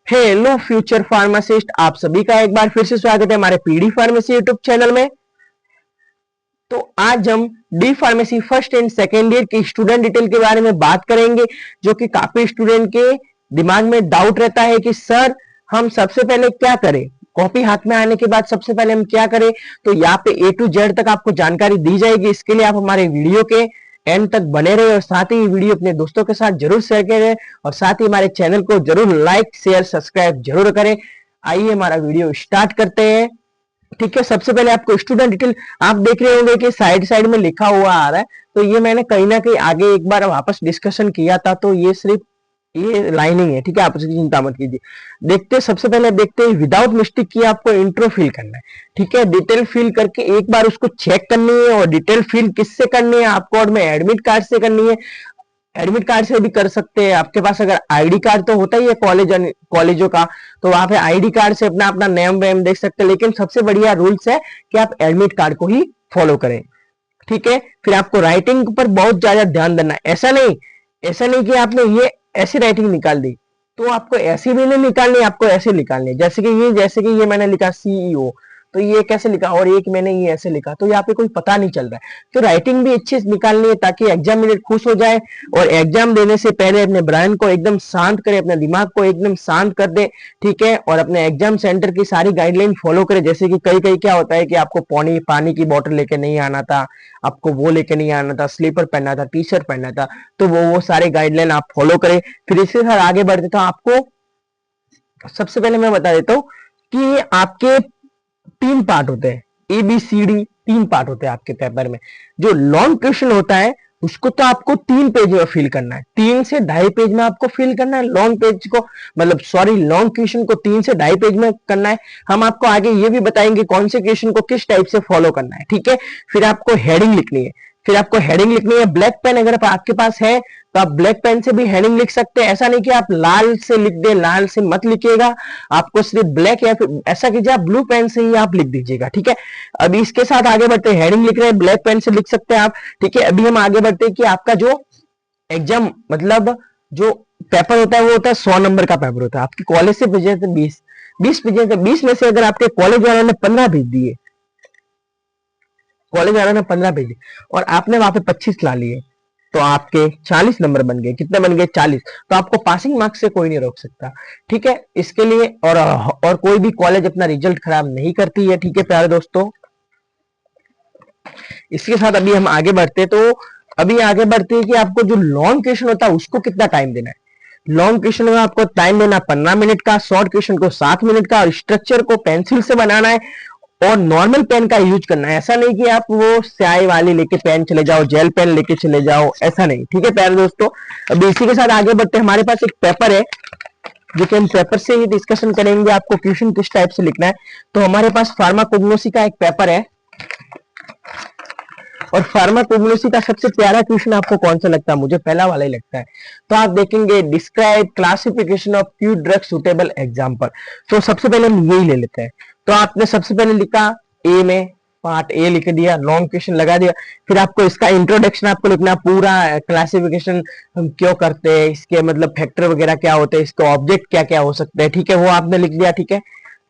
Hello future pharmacist, आप सभी का एक बार फिर से स्वागत है हमारे पीडी फार्मेसी यूट्यूब चैनल में। तो आज हम D pharmacy first and second year की स्टूडेंट डिटेल के बारे में बात करेंगे, जो कि काफी स्टूडेंट के दिमाग में डाउट रहता है कि सर हम सबसे पहले क्या करें, कॉपी हाथ में आने के बाद सबसे पहले हम क्या करें। तो यहाँ पे A to Z तक आपको जानकारी दी जाएगी। इसके लिए आप हमारे वीडियो के एंड तक बने रहे और साथ ही वीडियो अपने दोस्तों के साथ जरूर शेयर करें और साथ ही हमारे चैनल को जरूर लाइक शेयर सब्सक्राइब जरूर करें। आइए हमारा वीडियो स्टार्ट करते हैं। ठीक है, सबसे पहले आपको स्टूडेंट डिटेल आप देख रहे होंगे कि साइड साइड में लिखा हुआ आ रहा है, तो ये मैंने कहीं ना कहीं आगे एक बार वापस डिस्कशन किया था, तो ये सिर्फ ये लाइनिंग है। ठीक है, आप उसकी चिंता मत कीजिए। देखते सबसे पहले देखते हैं विदाउट मिस्टेक की आपको इंट्रो फिल करना है। ठीक है, डिटेल फिल करके एक बार उसको चेक करनी है और डिटेल फिल किससे करनी है, आपको और में एडमिट कार्ड से करनी है। एडमिट कार्ड से भी कर सकते हैं, आपके पास अगर आईडी कार्ड तो होता ही है कॉलेजों का, तो वहां पे आईडी कार्ड से अपना अपना नेम वेम देख सकते हैं। लेकिन सबसे बढ़िया रूल्स है कि आप एडमिट कार्ड को ही फॉलो करें। ठीक है, फिर आपको राइटिंग पर बहुत ज्यादा ध्यान देना है। ऐसा नहीं कि आपने ये ऐसी राइटिंग निकाल दी, तो आपको ऐसी भी नहीं निकालनी, आपको ऐसे निकालनी है। जैसे कि ये मैंने लिखा सीईओ, तो ये कैसे लिखा और एक मैंने ये ऐसे लिखा, तो यहाँ पे कोई पता नहीं चल रहा है। तो राइटिंग भी अच्छी निकालनी है ताकि एग्जामिनर खुश हो जाए और एग्जाम देने से पहले अपने ब्रेन को एकदम शांत करे, अपने दिमाग को एकदम शांत कर दे। ठीक है, और अपने एग्जाम सेंटर की सारी गाइडलाइन फॉलो करे। जैसे कि कई कई क्या होता है कि आपको पानी की बोतल लेके नहीं आना था, आपको वो लेके नहीं आना था, स्लीपर पहनना था, टी शर्ट पहनना था, तो वो सारे गाइडलाइन आप फॉलो करें। फिर इसके साथ आगे बढ़ते तो आपको सबसे पहले मैं बता देता हूँ कि आपके 3 पार्ट होते हैं, ABCD 3 पार्ट होते हैं आपके पेपर में। जो लॉन्ग क्वेश्चन होता है उसको तो आपको 3 पेज में फिल करना है, 3 से 2.5 पेज में आपको फिल करना है। लॉन्ग पेज को लॉन्ग क्वेश्चन को 3 से 2.5 पेज में करना है। हम आपको आगे ये भी बताएंगे कौन से क्वेश्चन को किस टाइप से फॉलो करना है। ठीक है, फिर आपको हेडिंग लिखनी है। ब्लैक पेन अगर आपके पास है तो आप ब्लैक पेन से भी हेडिंग लिख सकते हैं। ऐसा नहीं कि आप लाल से लिख दे, लाल से मत लिखिएगा, आपको सिर्फ ब्लैक या फिर ऐसा कीजिए आप ब्लू पेन से ही आप लिख दीजिएगा। ठीक है, अभी इसके साथ आगे बढ़ते हैं। हेडिंग लिख रहे हैं, ब्लैक पेन से लिख सकते हैं आप। ठीक है, अभी हम आगे बढ़ते हैं कि आपका जो एग्जाम जो पेपर होता है वो होता है 100 नंबर का पेपर होता है। आपके कॉलेज से भेजे थे 20 भेजे थे, 20 में से अगर आपके कॉलेज वालों ने 15 भेज दिए, और आपने वहां पे 25 ला लिए, तो आपके 40 नंबर बन गए। कितने बन गए? 40। तो आपको पासिंग मार्क्स से कोई नहीं रोक सकता। ठीक है, इसके लिए और कोई भी कॉलेज अपना रिजल्ट खराब नहीं करती है। ठीक है प्यारे दोस्तों, इसके साथ अभी हम आगे बढ़ते हैं कि आपको जो लॉन्ग क्वेश्चन होता है उसको कितना टाइम देना है। लॉन्ग क्वेश्चन में आपको टाइम देना 15 मिनट का, शॉर्ट क्वेश्चन को 7 मिनट का, और स्ट्रक्चर को पेंसिल से बनाना है और नॉर्मल पेन का यूज करना है। ऐसा नहीं कि आप वो स्याही वाली लेके पेन चले जाओ, जेल पेन लेके चले जाओ, ऐसा नहीं। ठीक है प्यारे दोस्तों, अब इसी के साथ आगे बढ़ते हैं। हमारे पास एक पेपर है जो कि हम पेपर से ही डिस्कशन करेंगे, आपको क्वेश्चन किस टाइप से लिखना है। तो हमारे पास फार्माकोग्नोसी का एक पेपर है, और फार्माकोग्नोसी का सबसे प्यारा क्वेश्चन आपको कौन सा लगता है? मुझे पहला वाला ही लगता है। तो आप देखेंगे describe classification of few drug suitable example. तो सबसे पहले हम यही ले लेते हैं। तो आपने सबसे पहले लिखा ए में पार्ट ए लिख दिया, लॉन्ग क्वेश्चन लगा दिया। फिर आपको इसका इंट्रोडक्शन आपको लिखना, पूरा क्लासिफिकेशन हम क्यों करते हैं, इसके फैक्टर वगैरह क्या होते हैं, इसके ऑब्जेक्ट क्या क्या हो सकते हैं। ठीक है, वो आपने लिख दिया। ठीक है,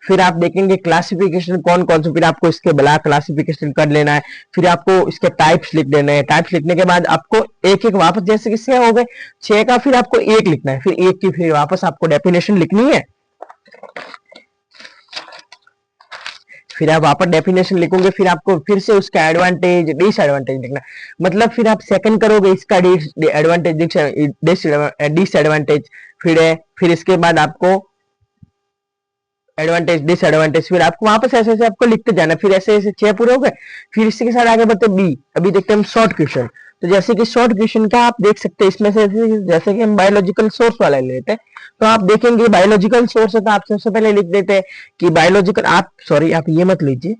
फिर आप देखेंगे क्लासिफिकेशन कौन कौन से, फिर आपको इसके ब्लॉक क्लासिफिकेशन कर लेना है। फिर आपको इसके टाइप्स लिख देने हैं। टाइप्स लिखने के बाद आपको एक एक वापस, जैसे कि 6 हो गए, 6 का फिर आपको 1 लिखना है, फिर 1 की फिर वापस आपको डेफिनेशन लिखनी है। फिर आप वापस डेफिनेशन लिखोगे, फिर आपको फिर से उसका एडवांटेज डिसएडवांटेज लिखना। फिर आप सेकंड करोगे इसका एडवांटेज डिसएडवांटेज, फिर इसके बाद आपको एडवांटेज डिसएडवांटेज, फिर आपको वापस ऐसे ऐसे आपको लिखते जाना। फिर ऐसे ऐसे 6 पूरे हो गए। फिर इसी के साथ आगे बढ़ते बी। अभी देखते हैं हम शॉर्ट क्वेश्चन। तो जैसे कि शॉर्ट क्वेश्चन का आप देख सकते हैं इसमें से, जैसे कि हम बायोलॉजिकल सोर्स वाला लेते हैं, तो आप देखेंगे बायोलॉजिकल सोर्स है, तो आप सबसे पहले लिख देते हैं कि बायोलॉजिकल, आप ये मत लीजिए,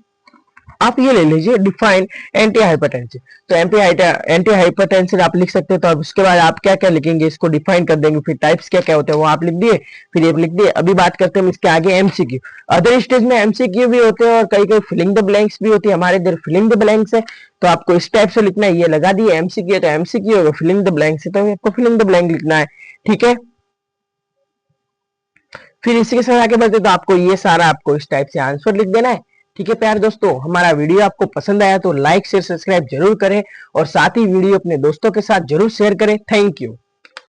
आप ये ले लीजिए डिफाइन एंटी हाइपरटेंसिव। तो एंटी हाइपरटेंसिव आप लिख सकते हैं। तो अब उसके बाद आप क्या क्या लिखेंगे, इसको डिफाइन कर देंगे। फिर टाइप्स क्या क्या होते हैं वो आप लिख दिए, फिर ये लिख दिए। अभी बात करते हैं इसके आगे एमसीक्यू। अदर स्टेज में एमसीक्यू भी होते हैं और कई कई फिलिंग द ब्लैंक्स भी होती है। हमारे इधर फिलिंग द ब्लैंक्स है, तो आपको इस टाइप से लिखना है। ये लगा दिए एमसीक्यू है तो एमसीक्यू होगा, फिलिंग द ब्लैंक्स है तो आपको फिलिंग द ब्लैंक लिखना है। ठीक है, फिर इसी के साथ आगे बढ़ते तो आपको ये सारा आपको इस टाइप से आंसर लिख देना है। ठीक है प्यारे दोस्तों, हमारा वीडियो आपको पसंद आया तो लाइक शेयर सब्सक्राइब जरूर करें और साथ ही वीडियो अपने दोस्तों के साथ जरूर शेयर करें। Thank you.